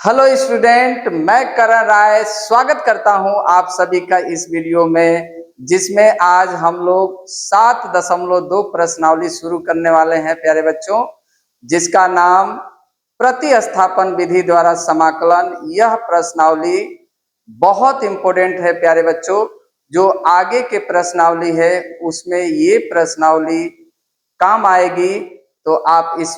Hello student, मैं करण राय स्वागत करता हूं आप सभी का इस वीडियो में, जिसमें आज हम लोग 7.2 प्रश्नावली शुरू करने वाले हैं प्यारे बच्चों, जिसका नाम प्रतिस्थापन विधि द्वारा समाकलन। यह प्रश्नावली बहुत इंपॉर्टेंट है प्यारे बच्चों। जो आगे के प्रश्नावली है उसमें ये प्रश्नावली काम आएगी, तो आप इस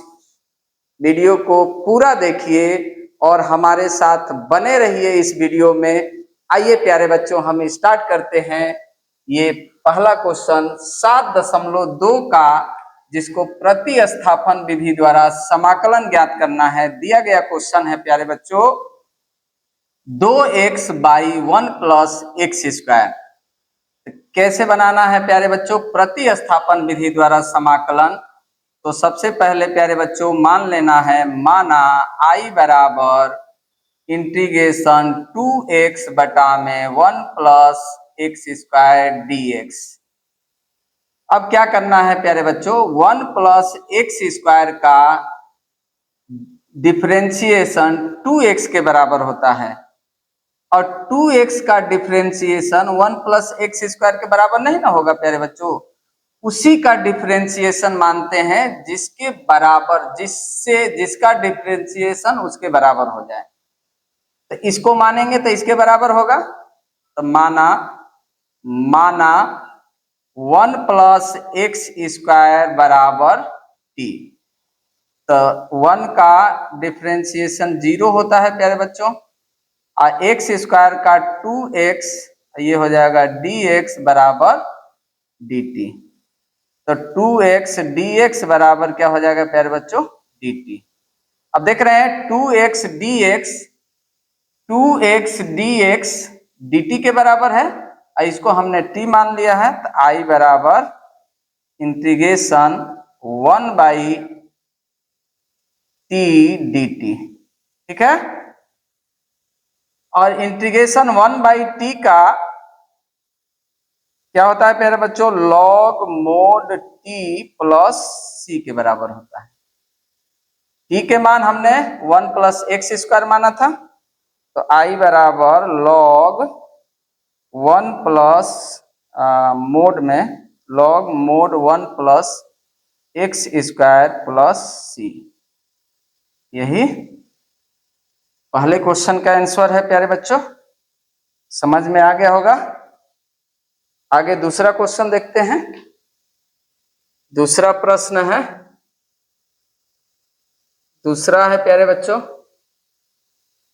वीडियो को पूरा देखिए और हमारे साथ बने रहिए इस वीडियो में। आइए प्यारे बच्चों, हम स्टार्ट करते हैं। ये पहला क्वेश्चन 7.2 का, जिसको प्रतिस्थापन विधि द्वारा समाकलन ज्ञात करना है, दिया गया क्वेश्चन है प्यारे बच्चों 2x/1 + x²। कैसे बनाना है प्यारे बच्चों प्रतिस्थापन विधि द्वारा समाकलन? तो सबसे पहले प्यारे बच्चों मान लेना है, माना I बराबर इंटीग्रेशन 2x बटा में 1 + x² dx। अब क्या करना है प्यारे बच्चों, 1 + x² का डिफरेंशिएशन 2x के बराबर होता है, और 2x का डिफरेंशिएशन 1 + x² के बराबर नहीं ना होगा प्यारे बच्चों। उसी का डिफरेंशिएशन मानते हैं जिसके बराबर, जिसका डिफरेंशिएशन उसके बराबर हो जाए। तो इसको मानेंगे तो इसके बराबर होगा। तो माना 1 + x² बराबर t। तो 1 का डिफरेंशिएशन 0 होता है प्यारे बच्चों, और x² का 2x, ये हो जाएगा dx बराबर dt। तो 2x dx बराबर क्या हो जाएगा प्यारे बच्चों, dt। अब देख रहे हैं 2x dx dt के बराबर है, और इसको हमने t मान लिया है। तो I बराबर इंटीग्रेशन 1/t dt, ठीक है। और इंटीग्रेशन 1/t का क्या होता है प्यारे बच्चों, log mod t + c के बराबर होता है। t के मान हमने 1 + x² माना था, तो I बराबर log 1 + मोड में log mod 1 + x² + c। यही पहले क्वेश्चन का आंसर है प्यारे बच्चों, समझ में आ गया होगा। आगे दूसरा क्वेश्चन देखते हैं। दूसरा प्रश्न है, दूसरा है प्यारे बच्चों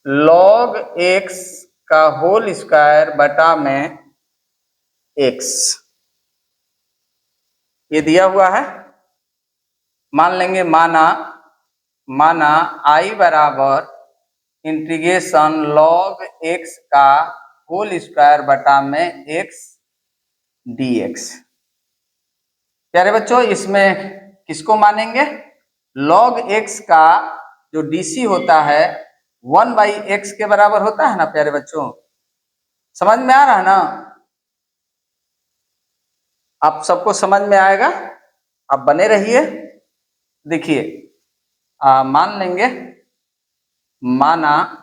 log x का होल स्क्वायर बटा में x। ये दिया हुआ है, मान लेंगे, माना I बराबर इंटीग्रेशन log x का होल स्क्वायर बटा में x dx। प्यारे बच्चों इसमें किसको मानेंगे, log x का जो dc होता है 1/x के बराबर होता है ना प्यारे बच्चों। समझ में आ रहा है ना, आप सबको समझ में आएगा, आप बने रहिए। देखिए मान लेंगे, माना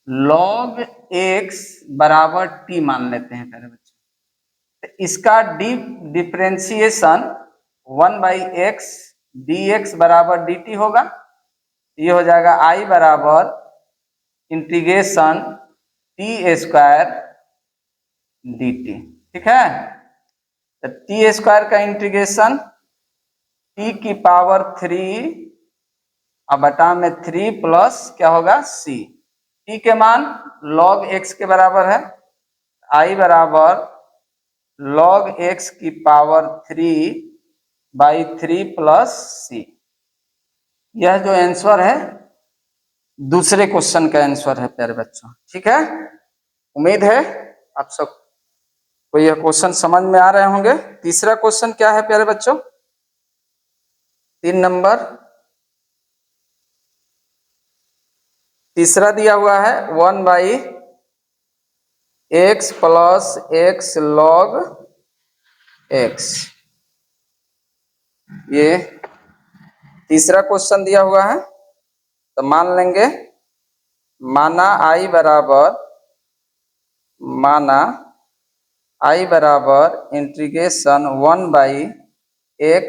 log x बराबर t मान लेते हैं प्यारे बच्चों। तो इसका डिफरेंशिएशन 1/x dx बराबर dt होगा। ये हो जाएगा I बराबर इंटीग्रेशन t² dt, ठीक है। तो t² का इंटीग्रेशन t की पावर 3 और बटा में 3 प्लस क्या होगा c। t के मान log x के बराबर है, I बराबर log x की पावर 3/3 प्लस c। यह जो आंसर है दूसरे क्वेश्चन का आंसर है प्यारे बच्चों, ठीक है। उम्मीद है आप सब को यह क्वेश्चन समझ में आ रहे होंगे। तीसरा क्वेश्चन क्या है प्यारे बच्चों, 3 नंबर तीसरा दिया हुआ है 1/x + x log x। ये तीसरा क्वेश्चन दिया हुआ है। तो मान लेंगे माना i बराबर integration 1/x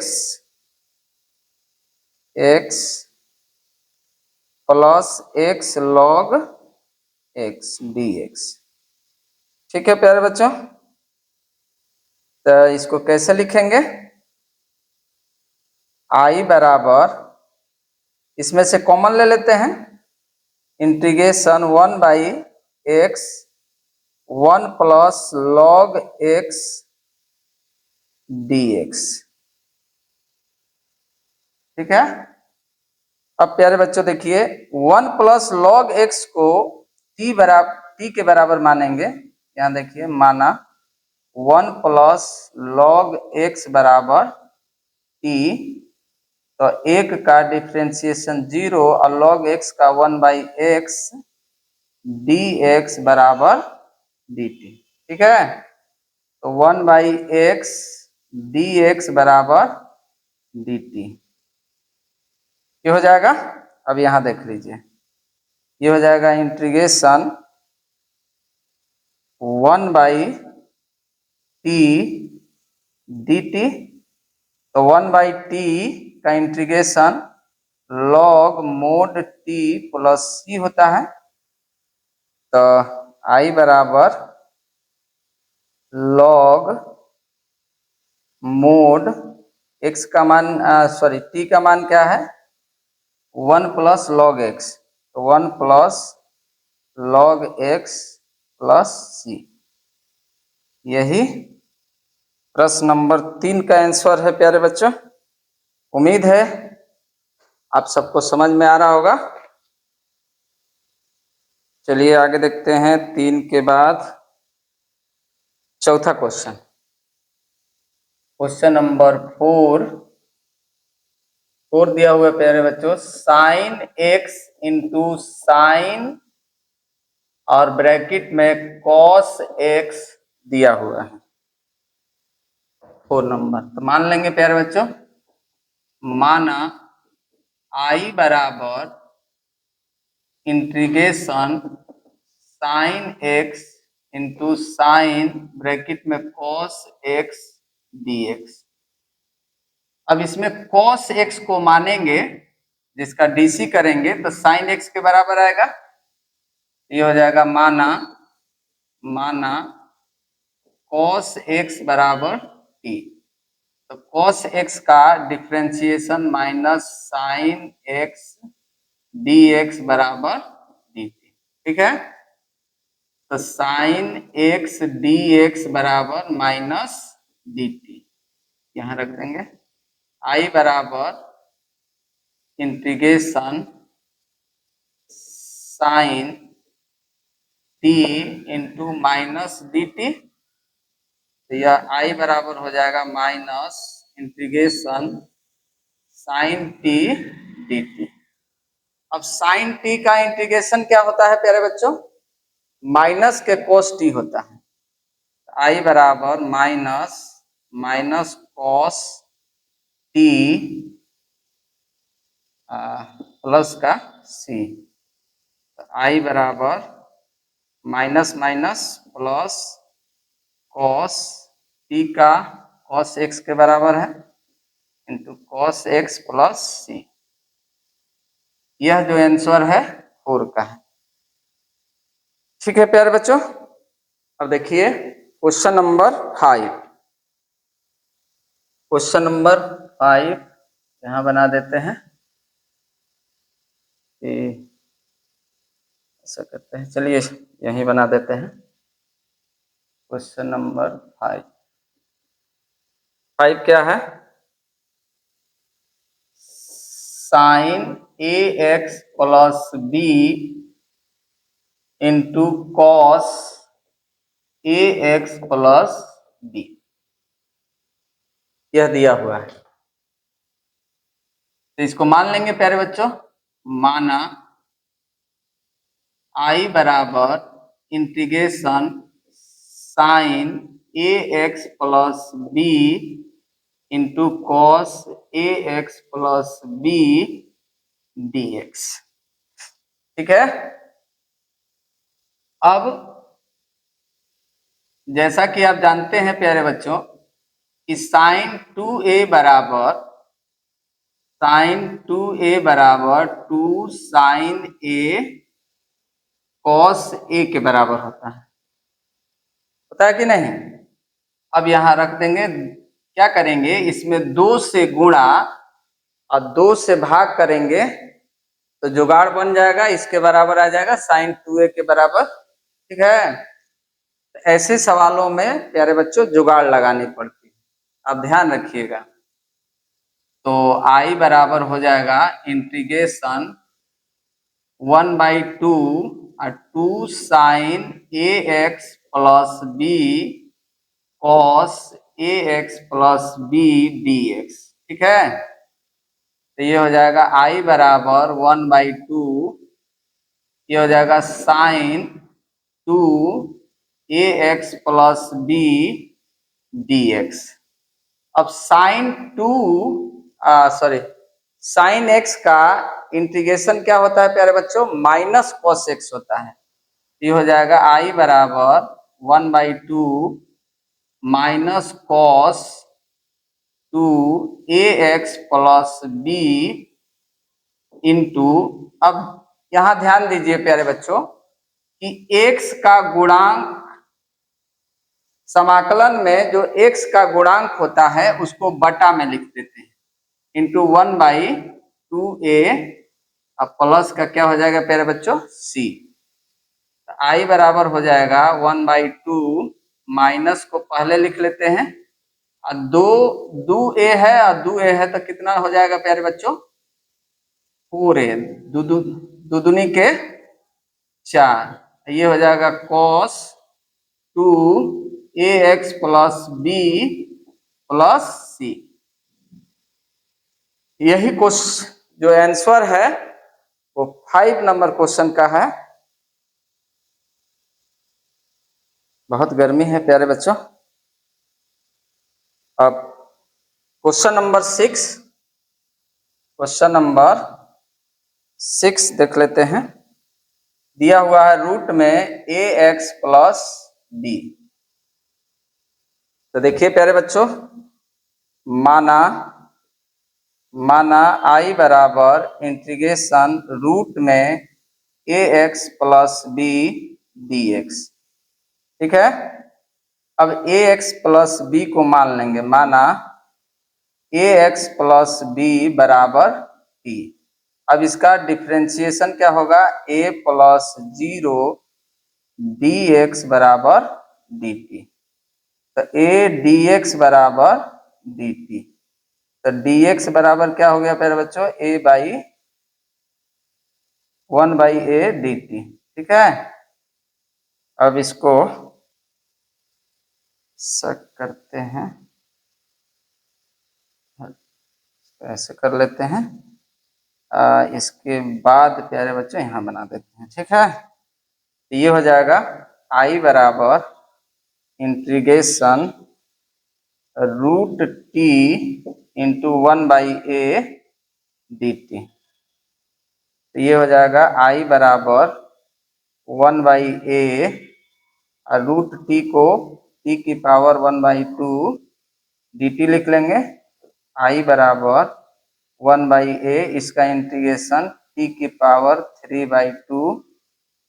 plus x log x dx। ठीक है प्यारे बच्चों, तो इसको कैसे लिखेंगे? i बराबर, इसमें से कॉमन ले लेते हैं, integration 1/x 1 plus log x dx। ठीक है। अब प्यारे बच्चों देखिए, 1 प्लस log x को t के बराबर मानेंगे। यहाँ देखिए माना 1 प्लस log x बराबर t, तो 1 का डिफ्रेंसिएशन 0 और log x का 1/x dx बराबर dt। ठीक है, तो 1/x dx बराबर dt ये हो जाएगा। अब यहां देख लीजिए, ये हो जाएगा इंटीग्रेशन 1/t dt। तो 1/t का integration log mod t plus c होता है। तो i बराबर log mod x का मान t का मान क्या है? 1 प्लस log x, तो 1 plus log x plus c। यही प्रश्न नंबर 3 का आंसर है प्यारे बच्चों। उम्मीद है आप सबको समझ में आ रहा होगा। चलिए आगे देखते हैं। 3 के बाद चौथा क्वेश्चन, क्वेश्चन नंबर 4 दिया हुआ है प्यारे बच्चों, साइन x इंटू साइन और ब्रैकेट में कॉस x दिया हुआ है 4 नंबर। तो मान लेंगे प्यारे बच्चों, माना i बराबर integration sine x into sine bracket में कॉस x dx। अब इसमें cos x को मानेंगे, जिसका डीसी करेंगे तो साइन x के बराबर आएगा। ये हो जाएगा माना cos x बराबर t। तो cos x का differentiation minus sine x dx बराबर dt। ठीक है, तो साइन x dx बराबर माइनस dt यहां रख देंगे। i बराबर integration sine t into minus dt। तो यह i बराबर हो जाएगा minus integration sine t dt। अब साइन t का इंटीग्रेशन क्या होता है प्यारे बच्चों? माइनस के कोस t होता है। i बराबर माइनस कॉस t प्लस का c। तो i बराबर माइनस प्लस कॉस t का कॉस x के बराबर है into cos x plus c। यह जो आंसर है 4 का है। ठीक है प्यारे बच्चों, अब देखिए क्वेश्चन नंबर 5। क्वेश्चन नंबर 5 यहां बना देते हैं, ऐसा करते हैं। चलिए यहीं बना देते हैं। क्वेश्चन नंबर 5 क्या है? Sine ax plus b into cos ax plus b, यह दिया हुआ है। तो इसको मान लेंगे प्यारे बच्चों, माना i बराबर integration sine ax plus b into cos ax plus b dx। ठीक है। अब जैसा कि आप जानते हैं प्यारे बच्चों कि sin 2a बराबर 2 sin a cos a के बराबर होता है कि नहीं। अब यहां रख देंगे, क्या करेंगे, इसमें 2 से गुणा और 2 से भाग करेंगे तो जुगाड़ बन जाएगा, इसके बराबर आ जाएगा sin 2a के बराबर। ठीक है, ऐसे सवालों में प्यारे बच्चों जुगाड़ लगानी पड़ती है, आप ध्यान रखिएगा। तो I बराबर हो जाएगा integration 1/2 2 sin ax plus b cos ax plus b dx। ठीक है, तो ये हो जाएगा I बराबर 1/2, ये हो जाएगा sin 2 ax plus b dx। अब sin x का इंटीग्रेशन क्या होता है प्यारे बच्चों, माइनस cos x होता है। ये हो जाएगा I बराबर 1/2 minus cos 2ax plus b into, अब यहां ध्यान दीजिए प्यारे बच्चों कि x का गुणांक, समाकलन में जो x का गुणांक होता है उसको बटा में लिख देते हैं, इंटू 1/2a, अब प्लस का क्या हो जाएगा प्यारे बच्चों c। I बराबर हो जाएगा 1/2, माइनस को पहले लिख लेते हैं, और 2a है और 2a है तो कितना हो जाएगा प्यारे बच्चों 4a, दो दूनी के 4, ये हो जाएगा cos 2ax plus b plus c। यही क्वेश्चन जो आंसर है वो 5 नंबर क्वेश्चन का है। बहुत गर्मी है प्यारे बच्चों। अब क्वेश्चन नंबर 6 देख लेते हैं। दिया हुआ है रूट में ax प्लस b। तो देखिए प्यारे बच्चों, माना I बराबर इंटीग्रेशन रूट में ax प्लस b dx। ठीक है, अब ax प्लस b को मान लेंगे, माना ax प्लस b बराबर t। अब इसका डिफरेंशिएशन क्या होगा, a प्लस 0 dx बराबर dt। तो a dx बराबर dt, तो dx बराबर क्या हो गया प्यारे बच्चों, a/1/a dt। ठीक है, अब इसको सेट करते हैं, ऐसे कर लेते हैं, इसके बाद प्यारे बच्चों यहाँ बना देते हैं। ठीक है, तो ये हो जाएगा I बराबर integration root t into 1/a dt। तो ये हो जाएगा I बराबर 1/a और रूट t को t की पावर 1/2 dt लिख लेंगे। I बराबर 1/a, इसका इंटीग्रेशन t की पावर 3/2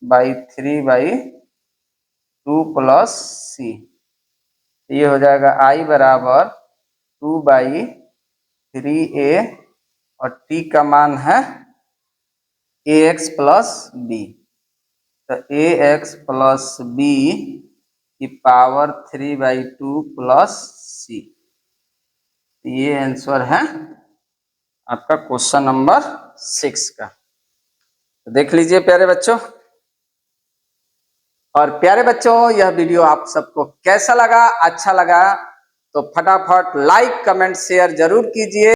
बाई 3/2 प्लस c। ये हो जाएगा I बराबर 2/3a और t का मान है ax प्लस b, तो ax प्लस b की पावर 3/2 प्लस c। ये आंसर है आपका क्वेश्चन नंबर 6 का। तो देख लीजिए प्यारे बच्चों। और प्यारे बच्चों, यह वीडियो आप सबको कैसा लगा, अच्छा लगा तो फटाफट लाइक कमेंट शेयर जरूर कीजिए।